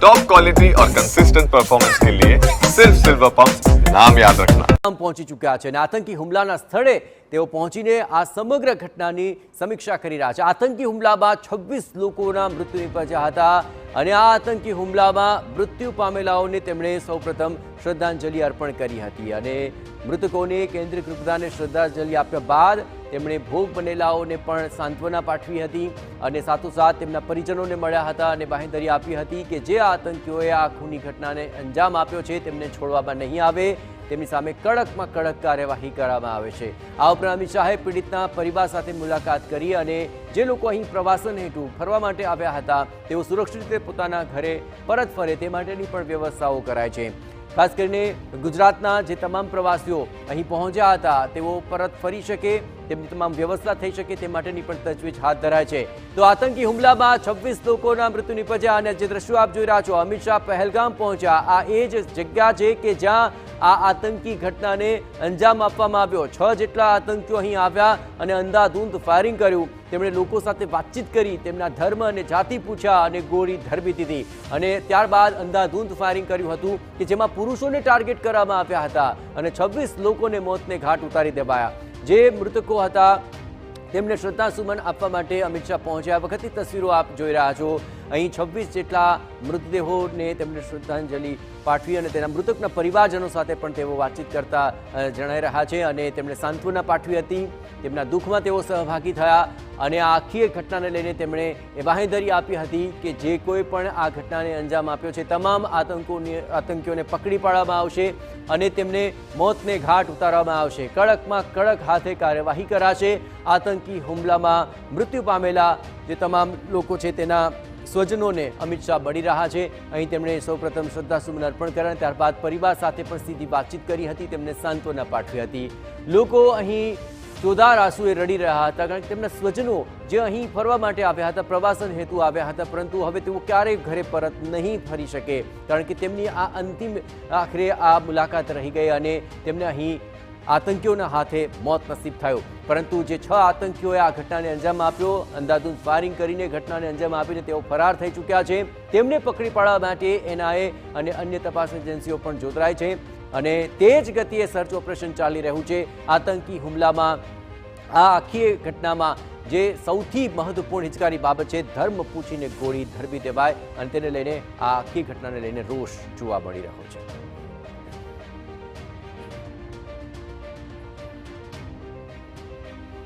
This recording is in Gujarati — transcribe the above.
टॉप क्वालिटी और कंसिस्टेंट परफॉर्मेंस के लिए सिर्फ सिल्वर पंप नाम याद रखना। પહોંચી ચૂક્યા છે અને આતંકી હુમલાના સ્થળે તેઓ પહોંચીને આ સમગ્ર ઘટનાની સમીક્ષા કરી રહ્યા છે। આતંકી હુમલામાં 26 લોકોના મૃત્યુ નિપજ્યા હતા અને આ આતંકી હુમલામાં મૃત્યુ પામેલાઓને તેમણે સૌપ્રથમ શ્રદ્ધાંજલિ અર્પણ કરી હતી અને મૃતકોને કેન્દ્રીય ગૃહપ્રધાને શ્રદ્ધાંજલિ આપ્યા બાદ તેમણે ભોગ બનેલાઓને પણ સાંત્વના પાઠવી હતી અને સાથોસાથ તેમના પરિજનોને મળ્યા હતા અને બાંહેધરી આપી હતી કે જે આતંકીઓએ આ ખૂની ઘટનાને અંજામ આપ્યો છે તેમને છોડવામાં નહીં આવે, તેમની સામે કડકમાં કડક કાર્યવાહી કરવામાં આવે છે। આ ઉપરાંત અમિત શાહે પીડિતના પરિવાર સાથે મુલાકાત કરી અને જે લોકો અહીં પ્રવાસન હેતુ ફરવા માટે આવ્યા હતા તેઓ સુરક્ષિત રીતે પોતાના ઘરે પરત ફરે તે માટેની પણ વ્યવસ્થાઓ કરાય છે। ખાસ કરીને ગુજરાતના જે તમામ પ્રવાસીઓ અહીં પહોંચ્યા હતા તેઓ પરત ફરી શકે, તેમની તમામ વ્યવસ્થા થઈ શકે તે માટેની પણ તજવીજ હાથ ધરાય છે। તો આતંકી હુમલામાં 26 લોકોના મૃત્યુ નિપજ્યા અને જે દ્રશ્યો આપ જોઈ રહ્યા છો, અમિત શાહ પહેલગામ પહોંચ્યા। આ એ જ જગ્યા છે કે જ્યાં આ આતંકી ઘટનાને અંજામ આપવામાં આવ્યો। 6 જેટલા આતંકીઓ અહીં આવ્યા અને અંધાધૂંધ ફાયરિંગ કર્યું। તેમણે લોકો સાથે વાતચીત કરી, તેમના ધર્મ અને જાતિ પૂછ્યા અને ગોળી ધરબી દીધી અને ત્યારબાદ અંધાધૂંધ ફાયરિંગ કર્યું હતું કે જેમાં પુરુષોને ટાર્ગેટ કરવામાં આવ્યા હતા અને 26 લોકોને મોતને ઘાટ ઉતારી દેવાયા। જે મૃતકો હતા તેમને શ્રદ્ધાસુમન આપવા માટે અમિત શાહ પહોંચ્યા વખતની તસવીરો આપ જોઈ રહ્યા છો। અહીં 26 જેટલા મૃતદેહોને તેમને શ્રદ્ધાંજલિ પાઠવી અને તેના મૃતકના પરિવારજનો સાથે પણ તેઓ વાતચીત કરતા જણાઈ રહ્યા છે અને તેમણે સાંત્વના પાઠવી હતી, તેમના દુઃખમાં તેઓ સહભાગી થયા અને આ આખી ઘટનાને લઈને તેમણે એ બાંહેધરી આપી હતી કે જે કોઈ પણ આ ઘટનાને અંજામ આપ્યો છે તમામ આતંકીઓને પકડી પાડવામાં આવશે અને તેમને મોતને ઘાટ ઉતારવામાં આવશે। કડકમાં કડક હાથે કાર્યવાહી કરાશે। આતંકી હુમલામાં મૃત્યુ પામેલા જે તમામ લોકો છે તેના સ્વજનોને અમિત શાહ મળી રહ્યા છે। અહીં તેમણે સૌપ્રથમ શ્રદ્ધાસુમન અર્પણ કર્યા, ત્યારબાદ પરિવાર સાથે પણ સીધી વાતચીત કરી હતી, તેમને સાંત્વના પાઠવી હતી। લોકો અહીં ચોધાર આંસુએ રડી રહ્યા હતા કારણ કે તેમના સ્વજનો જે અહીં ફરવા માટે આવ્યા હતા, પ્રવાસન હેતુ આવ્યા હતા, પરંતુ હવે તેઓ ક્યારેય ઘરે પરત નહીં ફરી શકે કારણ કે તેમની આ અંતિમ આખરે આ મુલાકાત રહી ગઈ અને તેમને અહીં આતંકીઓના હાથે મોત નસીબ થયું। પરંતુ જે 6 આતંકીઓએ આ ઘટનાને અંજામ આપ્યો, અંધાધૂંધ ફાયરિંગ કરીને ઘટનાને અંજામ આપીને તેઓ ફરાર થઈ ચૂક્યા છે। તેમને પકડી પાડવા માટે NIA અને અન્ય તપાસ એજન્સીઓ પણ જોતરાય છે અને તેજ ગતિએ સર્ચ ઓપરેશન ચાલી રહ્યું છે। આતંકી હુમલામાં આ આખી ઘટનામાં જે સૌથી મહત્વપૂર્ણ હિચકારી બાબત છે, ધર્મ પૂછીને ગોળી ધરબી દેવાય અને તેને લઈને આ આખી ઘટનાને લઈને રોષ જોવા મળી રહ્યો છે।